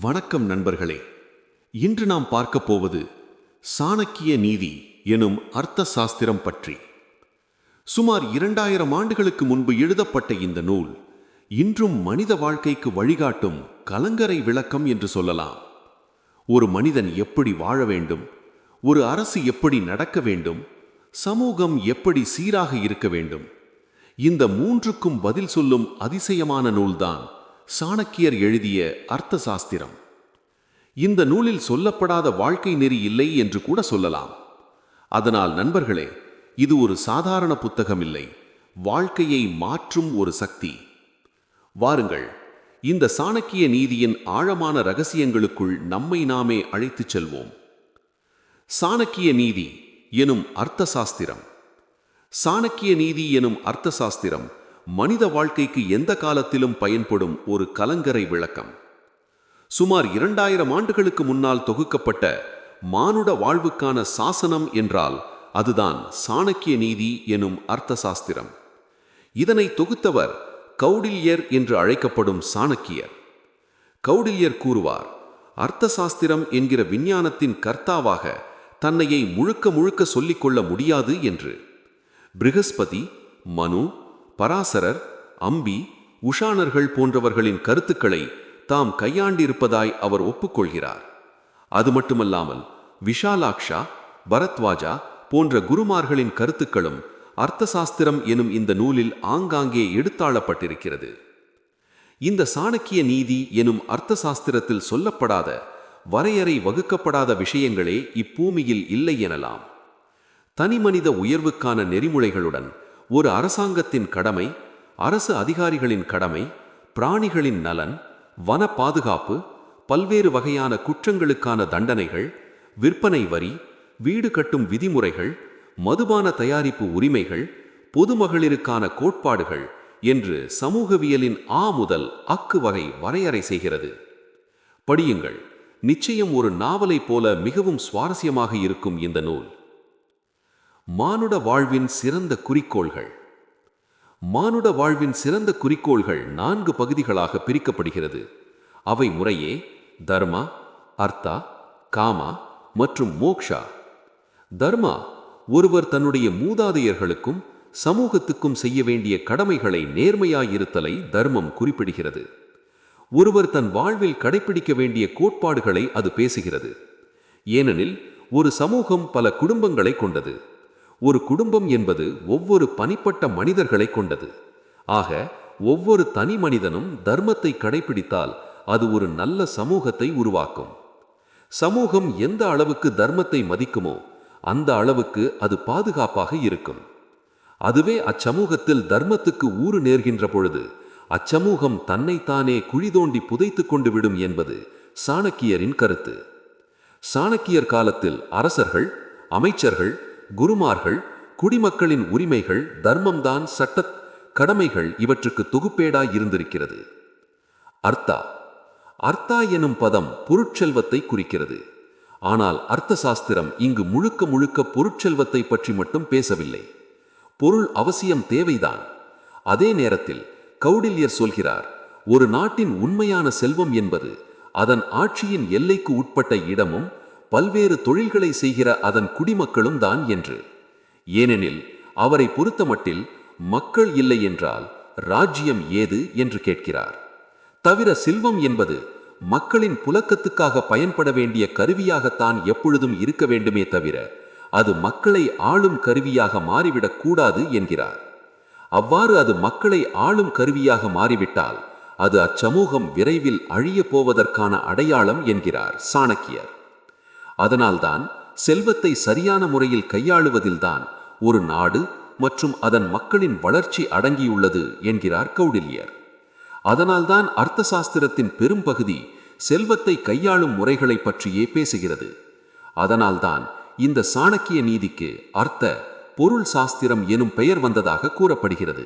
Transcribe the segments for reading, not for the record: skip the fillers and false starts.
வணக்கம் நண்பர்களே. இன்று நாம் பார்க்கப் போவது சாணக்கிய நீதி எனும் அர்த்த சாஸ்திரம் பற்றி. சுமார் 2000 ஆண்டுகளுக்கு முன்பு எழுதப்பட்ட இந்த நூல் இன்றும் மனித வாழ்க்கைக்கு வழிகாட்டும் கலங்கரை விளக்கம் என்று சொல்லலாம். ஒரு மனிதன் எப்படி வாழ வேண்டும், ஒரு அரசு எப்படி நடக்க வேண்டும், சமூகம் எப்படி சீராக இருக்க வேண்டும், இந்த மூன்றுக்கும் பதில் சொல்லும் அதிசயமான நூல்தான் சாணக்கியர் எழுதிய அர்த்த சாஸ்திரம். இந்த நூலில் சொல்லப்படாத வாழ்க்கை நெறி இல்லை என்று கூட சொல்லலாம். அதனால் நண்பர்களே, இது ஒரு சாதாரண புத்தகம் இல்லை, வாழ்க்கையை மாற்றும் ஒரு சக்தி. வாருங்கள், இந்த சாணக்கிய நீதியின் ஆழமான ரகசியங்களுக்குள் நம்மை நாமே அழைத்துச் செல்வோம். சாணக்கிய நீதி எனும் அர்த்த சாஸ்திரம். சாணக்கிய நீதி எனும் அர்த்த சாஸ்திரம் மனித வாழ்க்கைக்கு எந்த காலத்திலும் பயன்படும் ஒரு கலங்கரை விளக்கம். சுமார் 2000 ஆண்டுகளுக்கு முன்னால் தொகுக்கப்பட்ட மானுட வாழ்வுக்கான சாசனம் என்றால் அதுதான் சாணக்கிய நீதி எனும் அர்த்த சாஸ்திரம். இதனை தொகுத்தவர் கௌடில்யர் என்று அழைக்கப்படும் சாணக்கியர். கௌடில்யர் கூறுவார், அர்த்த சாஸ்திரம் என்கிற விஞ்ஞானத்தின் கர்த்தாவாக தன்னையை முழுக்க முழுக்க சொல்லிக்கொள்ள முடியாது என்று. பிருகஸ்பதி, மனு, பராசரர், அம்பி, உஷாணர்கள் போன்றவர்களின் கருத்துக்களை தாம் கையாண்டிருப்பதாய் அவர் ஒப்புக்கொள்கிறார். அது மட்டுமல்லாமல் விஷாலாக்ஷா, பரத்வாஜா போன்ற குருமார்களின் கருத்துக்களும் அர்த்த சாஸ்திரம் எனும் இந்த நூலில் ஆங்காங்கே எடுத்தாளப்பட்டிருக்கிறது. இந்த சாணக்கிய நீதி எனும் அர்த்த சாஸ்திரத்தில் சொல்லப்படாத, வரையறை வகுக்கப்படாத விஷயங்களே இப்பூமியில் இல்லை எனலாம். தனிமனித உயர்வுக்கான நெறிமுறைகளுடன் ஒரு அரசாங்கத்தின் கடமை, அரசு அதிகாரிகளின் கடமை, பிராணிகளின் நலன், வன பாதுகாப்பு, பல்வேறு வகையான குற்றங்களுக்கான தண்டனைகள், விற்பனை வரி, வீடு கட்டும் விதிமுறைகள், மதுபான தயாரிப்பு உரிமைகள், பொதுமகளிருக்கான கோட்பாடுகள் என்று சமூகவியலின் ஆ முதல் அக்கு வகை வரையறை செய்கிறது. படியுங்கள், நிச்சயம் ஒரு நாவலை போல மிகவும் சுவாரஸ்யமாக இருக்கும் இந்த நூல். மானுட வாழ்வின் சிறந்த குறிக்கோள்கள். மானுட வாழ்வின் சிறந்த குறிக்கோள்கள் 4 பகுதிகளாக பிரிக்கப்படுகிறது. அவை முறையே தர்மா, அர்த்தா, காமா மற்றும் மோக்ஷா. தர்மா, ஒருவர் தன்னுடைய மூதாதையர்களுக்கும் சமூகத்துக்கும் செய்ய வேண்டிய கடமைகளை நேர்மையாயிருத்தலை தர்மம் குறிப்பிடுகிறது. ஒருவர் தன் வாழ்வில் கடைபிடிக்க வேண்டிய கோட்பாடுகளை அது பேசுகிறது. ஏனெனில் ஒரு சமூகம் பல குடும்பங்களை கொண்டது. ஒரு குடும்பம் என்பது ஒவ்வொரு தனிப்பட்ட மனிதர்களை கொண்டது. ஆக ஒவ்வொரு தனி மனிதனும் தர்மத்தை கடைபிடித்தால் அது ஒரு நல்ல சமூகத்தை உருவாக்கும். சமூகம் எந்த அளவுக்கு தர்மத்தை மதிக்குமோ அந்த அளவுக்கு அது பாதுகாப்பாக இருக்கும். அதுவே அச்சமூகத்தில் தர்மத்துக்கு ஊறு நேர்கின்ற பொழுது அச்சமூகம் தன்னைத்தானே குழி தோண்டி புதைத்து கொண்டு விடும் என்பது சாணக்கியரின் கருத்து. சாணக்கியர் காலத்தில் அரசர்கள், அமைச்சர்கள், குருமார்கள், குடிமக்களின் உரிமைகள், தர்மம்தான் சட்ட கடமைகள் இவற்றுக்கு தொகுப்பேடாய் இருந்திருக்கிறது. அர்த்தா. அர்த்தா எனும் பதம் பொருட்செல்வத்தை குறிக்கிறது. ஆனால் அர்த்த சாஸ்திரம் இங்கு முழுக்க முழுக்க பொருட்செல்வத்தை பற்றி மட்டும் பேசவில்லை. பொருள் அவசியம், தேவைதான். அதே நேரத்தில் கௌடில்யர் சொல்கிறார், ஒரு நாட்டின் உண்மையான செல்வம் என்பது அதன் ஆட்சியின் எல்லைக்கு உட்பட்ட இடமும் பல்வேறு தொழில்களை செய்கிற அதன் குடிமக்களும் தான் என்று. ஏனெனில் அவரை பொறுத்தமட்டில் மக்கள் இல்லை என்றால் ராஜ்யம் ஏது என்று கேட்கிறார். தவிர செல்வம் என்பது மக்களின் புழக்கத்துக்காக பயன்பட வேண்டிய கருவியாகத்தான் எப்பொழுதும் இருக்க வேண்டுமே தவிர அது மக்களை ஆளும் கருவியாக மாறிவிடக் கூடாது என்கிறார். அவ்வாறு அது மக்களை ஆளும் கருவியாக மாறிவிட்டால் அது அச்சமூகம் விரைவில் அழிய போவதற்கான அடையாளம் என்கிறார் சாணக்கியர். அதனால்தான் செல்வத்தை சரியான முறையில் கையாளுவதில்தான் ஒரு நாடு மற்றும் அதன் மக்களின் வளர்ச்சி அடங்கியுள்ளது என்கிறார் கௌடில்யர். அதனால்தான் அர்த்த சாஸ்திரத்தின் பெரும்பகுதி செல்வத்தை கையாளும் முறைகளை பற்றியே பேசுகிறது. அதனால்தான் இந்த சாணக்கிய நீதிக்கு அர்த்த பொருள் சாஸ்திரம் எனும் பெயர் வந்ததாக கூறப்படுகிறது.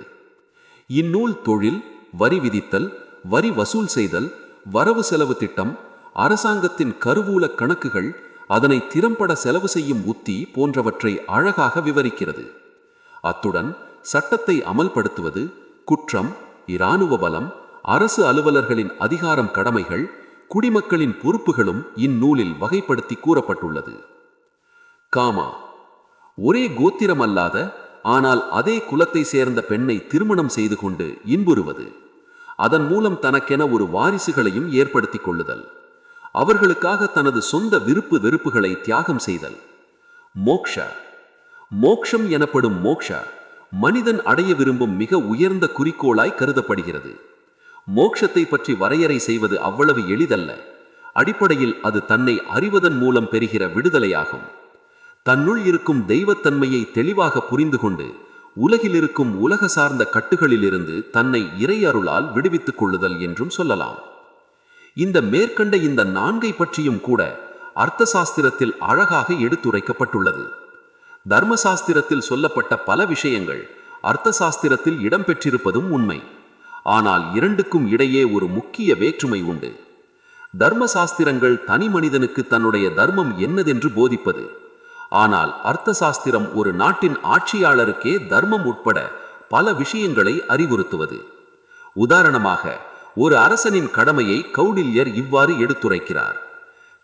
இந்நூல் தொழில், வரி விதித்தல், வரி வசூல் செய்தல், வரவு செலவு திட்டம், அரசாங்கத்தின் கருவூல கணக்குகள், அதனை திறம்பட செலவு செய்யும் உத்தி போன்றவற்றை அழகாக விவரிக்கிறது. அத்துடன் சட்டத்தை அமல்படுத்துவது, குற்றம், இராணுவ பலம், அரசு அலுவலர்களின் அதிகாரம், கடமைகள், குடிமக்களின் பொறுப்புகளும் இந்நூலில் வகைப்படுத்தி கூறப்பட்டுள்ளது. காமா, ஒரே கோத்திரமல்லாத ஆனால் அதே குலத்தை சேர்ந்த பெண்ணை திருமணம் செய்து கொண்டு இன்புறுவது, அதன் மூலம் தனக்கென ஒரு வாரிசுகளையும் ஏற்படுத்திக் கொள்ளுதல், அவர்களுக்காக தனது சொந்த விருப்பு வெறுப்புகளை தியாகம் செய்தல். மோக்ஷ, மோக்ஷம் எனப்படும் மோக்ஷ மனிதன் அடைய விரும்பும் மிக உயர்ந்த குறிக்கோளாய் கருதப்படுகிறது. மோக்ஷத்தை பற்றி வரையறை செய்வது அவ்வளவு எளிதல்ல. அடிப்படையில் அது தன்னை அறிவதன் மூலம் பெறுகிற விடுதலையாகும். தன்னுள் இருக்கும் தெய்வத்தன்மையை தெளிவாக புரிந்து கொண்டு உலகில் இருக்கும் உலக சார்ந்த கட்டுகளிலிருந்து தன்னை இறை அருளால் விடுவித்துக் கொள்ளுதல் என்றும் சொல்லலாம். இந்த மேற்கண்ட இந்த 4 பற்றியும் கூட அர்த்த சாஸ்திரத்தில் அழகாக எடுத்துரைக்கப்பட்டுள்ளது. தர்மசாஸ்திரத்தில் சொல்லப்பட்ட பல விஷயங்கள் அர்த்த சாஸ்திரத்தில் இடம்பெற்றிருப்பதும் உண்மை. ஆனால் இரண்டுக்கும் இடையே ஒரு முக்கிய வேற்றுமை உண்டு. தர்மசாஸ்திரங்கள் தனி மனிதனுக்கு தன்னுடைய தர்மம் என்னதென்று போதிப்பது. ஆனால் அர்த்த சாஸ்திரம் ஒரு நாட்டின் ஆட்சியாளருக்கே தர்மம் உட்பட பல விஷயங்களை அறிவுறுத்துவது. உதாரணமாக, ஒரு அரசனின் கடமையை கௌடில்யர் இவ்வாறு எடுத்துரைக்கிறார்.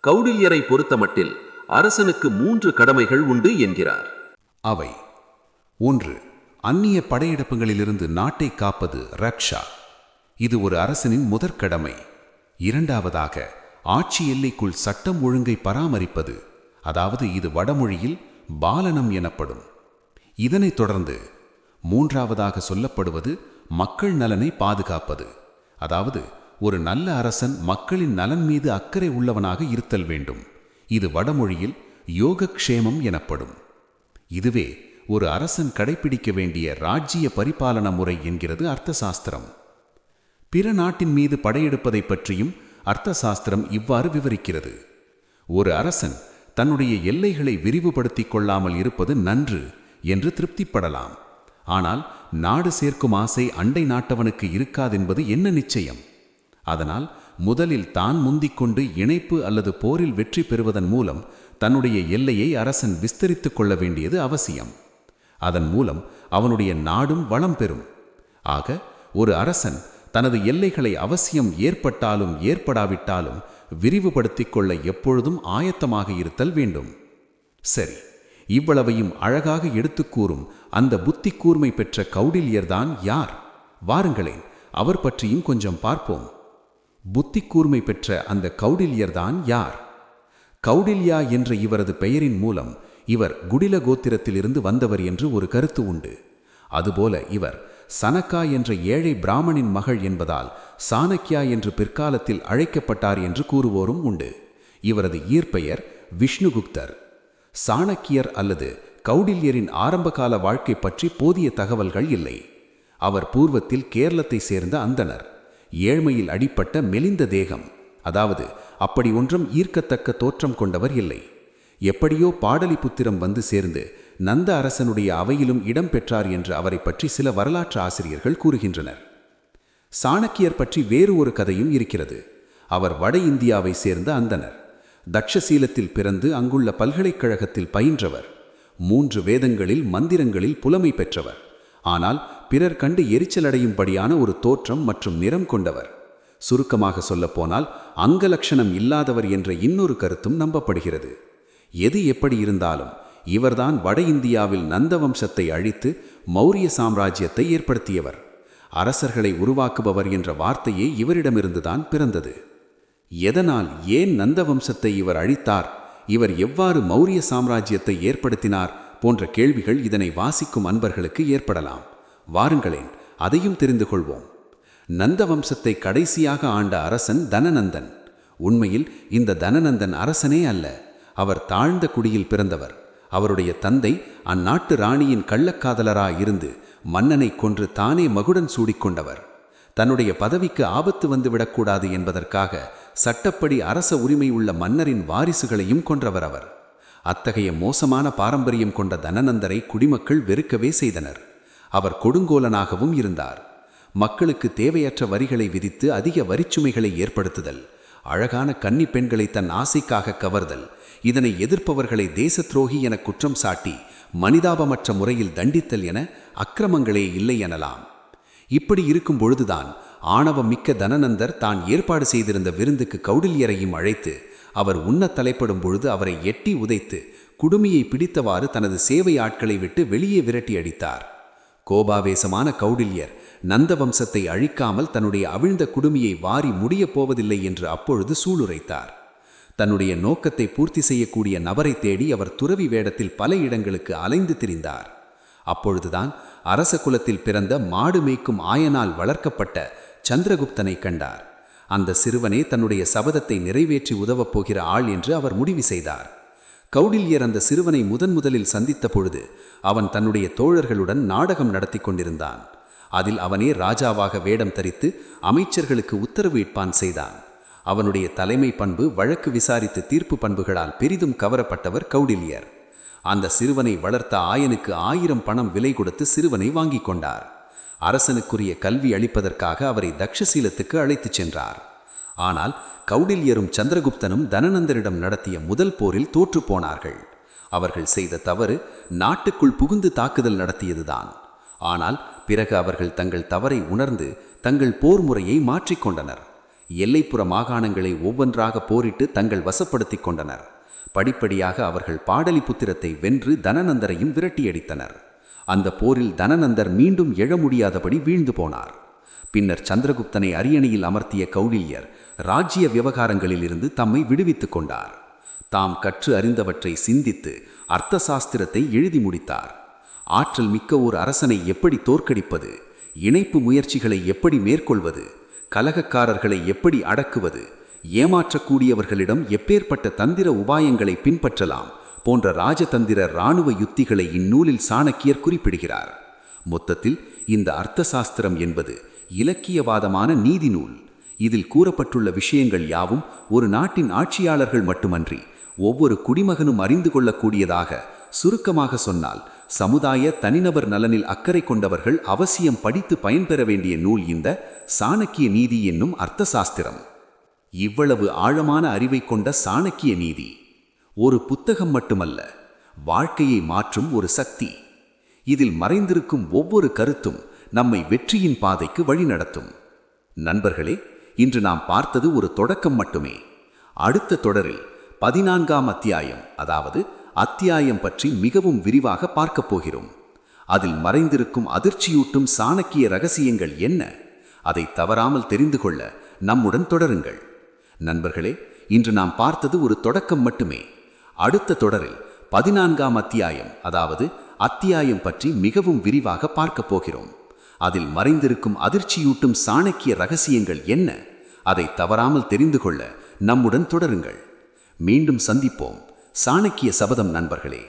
கௌடில்யரை பொறுத்தமட்டில் அரசனுக்கு 3 கடமைகள் உண்டு என்கிறார். அவை: 1. அந்நிய படையெடுப்புகளிலிருந்து நாட்டை காப்பது ரக்ஷா. இது ஒரு அரசனின் முதற் கடமை. 2. ஆட்சி எல்லைக்குள் சட்டம் ஒழுங்கை பராமரிப்பது, அதாவது இது வடமொழியில் பாலனம் எனப்படும். இதனைத் தொடர்ந்து 3. சொல்லப்படுவது மக்கள் நலனை பாதுகாப்பது, அதாவது ஒரு நல்ல அரசன் மக்களின் நலன் மீது அக்கறை உள்ளவனாக இருத்தல் வேண்டும். இது வடமொழியில் யோகக்ஷேமம் எனப்படும். இதுவே ஒரு அரசன் கடைபிடிக்க வேண்டிய ராஜ்ஜிய பரிபாலன முறை என்கிறது அர்த்த சாஸ்திரம். பிற நாட்டின் மீது படையெடுப்பதை பற்றியும் அர்த்த சாஸ்திரம் இவ்வாறு விவரிக்கிறது. ஒரு அரசன் தன்னுடைய எல்லைகளை விரிவுபடுத்திக் கொள்ளாமல் இருப்பது நன்று என்று திருப்திப்படலாம். ஆனால் நாடு சேர்க்கும் ஆசை அண்டை நாட்டவனுக்கு இருக்காதென்பது என்ன நிச்சயம்? அதனால் முதலில் தான் முந்திக்கொண்டு இணைப்பு அல்லது போரில் வெற்றி பெறுவதன் மூலம் தன்னுடைய எல்லையை அரசன் விஸ்தரித்துக் கொள்ள வேண்டியது அவசியம். அதன் மூலம் அவனுடைய நாடும் வளம் பெறும். ஆக ஒரு அரசன் தனது எல்லைகளை அவசியம் ஏற்பட்டாலும் ஏற்படாவிட்டாலும் விரிவுபடுத்திக் கொள்ள எப்பொழுதும் ஆயத்தமாக இருத்தல் வேண்டும். சரி, இவ்வளவையும் அழகாக எடுத்துக் கூறும் அந்த புத்தி கூர்மை பெற்ற கௌடில்யர்தான் யார்? வாருங்களேன், அவர் பற்றியும் கொஞ்சம் பார்ப்போம். புத்தி கூர்மை பெற்ற அந்த கௌடில்யர்தான் யார்? கௌடில்யா என்ற இவரது பெயரின் மூலம் இவர் குடில கோத்திரத்திலிருந்து வந்தவர் என்று ஒரு கருத்து உண்டு. அதுபோல இவர் சனக்கா என்ற ஏழை பிராமணின் மகள் என்பதால் சாணக்கியா என்று பிற்காலத்தில் அழைக்கப்பட்டார் என்று கூறுவோரும் உண்டு. இவரது இயற்பெயர் விஷ்ணுகுப்தர். சாணக்கியர் அல்லது கௌடில்யரின் ஆரம்பகால வாழ்க்கை பற்றி போதிய தகவல்கள் இல்லை. அவர் பூர்வத்தில் கேரளத்தை சேர்ந்த அந்தணர். ஏழ்மையில் அடிப்பட்ட மெலிந்த தேகம், அதாவது அப்படி ஒன்றும் ஈர்க்கத்தக்க தோற்றம் கொண்டவர் இல்லை. எப்படியோ பாடலிபுத்திரம் வந்து சேர்ந்து நந்த அரசனுடைய அவையிலும் இடம் பெற்றார் என்று அவரை பற்றி சில வரலாற்று ஆசிரியர்கள் கூறுகின்றனர். சாணக்கியர் பற்றி வேறு ஒரு கதையும் இருக்கிறது. அவர் வட இந்தியாவை சேர்ந்த அந்தணர். தக்ஷசீலத்தில் பிறந்து அங்குள்ள பல்கலைக்கழகத்தில் பயின்றவர். 3 வேதங்களில் மந்திரங்களில் புலமை பெற்றவர். ஆனால் பிறர் கண்டு எரிச்சலடையும்படியான ஒரு தோற்றம் மற்றும் நிறம் கொண்டவர். சுருக்கமாக சொல்லப்போனால் அங்கலட்சணம் இல்லாதவர் என்ற இன்னொரு கருத்தும் நம்பப்படுகிறது. எது எப்படி இருந்தாலும் இவர்தான் வட இந்தியாவில் நந்த வம்சத்தை அழித்து மௌரிய சாம்ராஜ்யத்தை ஏற்படுத்தியவர். அரசர்களை உருவாக்குபவர் என்ற வார்த்தையே இவரிடமிருந்துதான் பிறந்தது. எதனால், ஏன் நந்த வம்சத்தை இவர் அழித்தார், இவர் எவ்வாறு மௌரிய சாம்ராஜ்யத்தை ஏற்படுத்தினார் போன்ற கேள்விகள் இதனை வாசிக்கும் அன்பர்களுக்கு ஏற்படலாம். வாருங்களேன், அதையும் தெரிந்து கொள்வோம். நந்த வம்சத்தை கடைசியாக ஆண்ட அரசன் தனநந்தன். உண்மையில் இந்த தனநந்தன் அரசனே அல்ல, அவர் தாழ்ந்த குடியில் பிறந்தவர். அவருடைய தந்தை அந்நாட்டு ராணியின் கள்ளக்காதலராயிருந்து மன்னனை கொன்று தானே மகுடன் சூடிக்கொண்டவர். தன்னுடைய பதவிக்கு ஆபத்து வந்துவிடக்கூடாது என்பதற்காக சட்டப்படி அரச உரிமை உள்ள மன்னரின் வாரிசுகளையும் கொன்றவர் அவர். அத்தகைய மோசமான பாரம்பரியம் கொண்ட தனநந்தரை குடிமக்கள் வெறுக்கவே செய்தனர். அவர் கொடுங்கோலனாகவும் இருந்தார். மக்களுக்கு தேவையற்ற வரிகளை விதித்து அதிக வரிச்சுமைகளை ஏற்படுத்துதல், அழகான கன்னி பெண்களை தன் ஆசைக்காக கவர்தல், இதனை எதிர்ப்பவர்களை தேச துரோகி என குற்றம் சாட்டி மனிதாபமற்ற முறையில் தண்டித்தல் என அக்கிரமங்களே இல்லை எனலாம். இப்படி இருக்கும் பொழுதுதான் ஆணவம் மிக்க தனநந்தர் தான் ஏற்பாடு செய்திருந்த விருந்துக்கு கௌடில்யரையும் அழைத்து அவர் உண்ணத் தலைப்படும் பொழுது அவரை எட்டி உதைத்து குடுமியை பிடித்தவாறு தனது சேவை ஆட்களை விட்டு வெளியே விரட்டி அடித்தார். கோபாவேசமான கௌடில்யர் நந்த வம்சத்தை அழிக்காமல் தன்னுடைய அவிழ்ந்த குடுமியை வாரி முடியப் போவதில்லை என்று அப்பொழுது சூளுரைத்தார். தன்னுடைய நோக்கத்தை பூர்த்தி செய்யக்கூடிய நபரை தேடி அவர் துறவி வேடத்தில் பல இடங்களுக்கு அலைந்து திரிந்தார். அப்பொழுதுதான் அரச குலத்தில் பிறந்த மாடு மேய்க்கும் ஆயனால் வளர்க்கப்பட்ட சந்திரகுப்தனை கண்டார். அந்த சிறுவனே தன்னுடைய சபதத்தை நிறைவேற்றி உதவப் போகிற ஆள் என்று அவர் முடிவு செய்தார். கௌடில்யர் அந்த சிறுவனை முதலில் சந்தித்த பொழுது அவன் தன்னுடைய தோழர்களுடன் நாடகம் நடத்தி கொண்டிருந்தான். அதில் அவனே ராஜாவாக வேடம் தரித்து அமைச்சர்களுக்கு உத்தரவு இட்பான் செய்தான். அவனுடைய தலைமை பண்பு, வழக்கு விசாரித்து தீர்ப்பு பண்புகளால் பெரிதும் கவரப்பட்டவர் கௌடில்யர். அந்த சிறுவனை வளர்த்த ஆயனுக்கு 1000 பணம் விலை கொடுத்து சிறுவனை வாங்கி கொண்டார். அரசனுக்குரிய கல்வி அளிப்பதற்காக அவரை தக்ஷசீலத்துக்கு அழைத்துச் சென்றார். ஆனால் கௌடில்யரும் சந்திரகுப்தனும் தனநந்தரிடம் நடத்திய முதல் போரில் தோற்று போனார்கள். அவர்கள் செய்த தவறு நாட்டுக்குள் புகுந்து தாக்குதல் நடத்தியதுதான். ஆனால் பிறகு அவர்கள் தங்கள் தவறை உணர்ந்து தங்கள் போர் முறையை மாற்றிக்கொண்டனர். எல்லைப்புற மாகாணங்களை ஒவ்வொன்றாக போரிட்டு தங்கள் வசப்படுத்தி கொண்டனர். படிப்படியாக அவர்கள் பாடலிபுத்திரத்தை வென்று தனநந்தரையும் விரட்டியடித்தனர். அந்த போரில் தனநந்தர் மீண்டும் எழ முடியாதபடி வீழ்ந்து போனார். பின்னர் சந்திரகுப்தனை அரியணையில் அமர்த்திய கௌடில்யர் ராஜ்ய விவகாரங்களிலிருந்து தம்மை விடுவித்துக் கொண்டார். தாம் கற்று அறிந்தவற்றை சிந்தித்து அர்த்த சாஸ்திரத்தை எழுதி முடித்தார். ஆற்றல் மிக்க ஓர் அரசனை எப்படி தோற்கடிப்பது, இணைப்பு முயற்சிகளை எப்படி மேற்கொள்வது, கலகக்காரர்களை எப்படி அடக்குவது, ஏமாற்றக்கூடியவர்களிடம் எப்பேற்பட்ட தந்திர உபாயங்களை பின்பற்றலாம் போன்ற ராஜதந்திர இராணுவ யுத்திகளை இந்நூலில் சாணக்கியர் குறிப்பிடுகிறார். மொத்தத்தில் இந்த அர்த்த சாஸ்திரம் என்பது இலக்கியவாதமான நீதி நூல். இதில் கூறப்பட்டுள்ள விஷயங்கள் யாவும் ஒரு நாட்டின் ஆட்சியாளர்கள் மட்டுமன்றி ஒவ்வொரு குடிமகனும் அறிந்து கொள்ளக்கூடியதாக, சுருக்கமாக சொன்னால் சமுதாய தனிநபர் நலனில் அக்கறை கொண்டவர்கள் அவசியம் படித்து பயன்பெற வேண்டிய நூல் இந்த சாணக்கிய நீதி என்னும் அர்த்த சாஸ்திரம். இவ்வளவு ஆழமான அறிவை கொண்ட சாணக்கிய நீதி ஒரு புத்தகம் மட்டுமல்ல, வாழ்க்கையை மாற்றும் ஒரு சக்தி. இதில் மறைந்திருக்கும் ஒவ்வொரு கருத்தும் நம்மை வெற்றியின் பாதைக்கு வழிநடத்தும். நண்பர்களே, இன்று நாம் பார்த்தது ஒரு தொடக்கம் மட்டுமே. அடுத்த தொடரில் 14ஆம் அத்தியாயம், அதாவது அத்தியாயம் பற்றி மிகவும் விரிவாக பார்க்கப் போகிறோம். அதில் மறைந்திருக்கும் அதிர்ச்சியூட்டும் சாணக்கிய ரகசியங்கள் என்ன? அதை தவறாமல் தெரிந்து கொள்ள நம்முடன் தொடருங்கள். நண்பர்களே, இன்று நாம் பார்த்தது ஒரு தொடக்கம் மட்டுமே. அடுத்த தொடரில் 14ஆம் அத்தியாயம், அதாவது அத்தியாயம் பற்றி மிகவும் விரிவாக பார்க்கப் போகிறோம். அதில் மறைந்திருக்கும் அதிர்ச்சியூட்டும் சாணக்கிய ரகசியங்கள் என்ன? அதை தவறாமல் தெரிந்து கொள்ள நம்முடன் தொடருங்கள். மீண்டும் சந்திப்போம். சாணக்கிய சபதம் நண்பர்களே.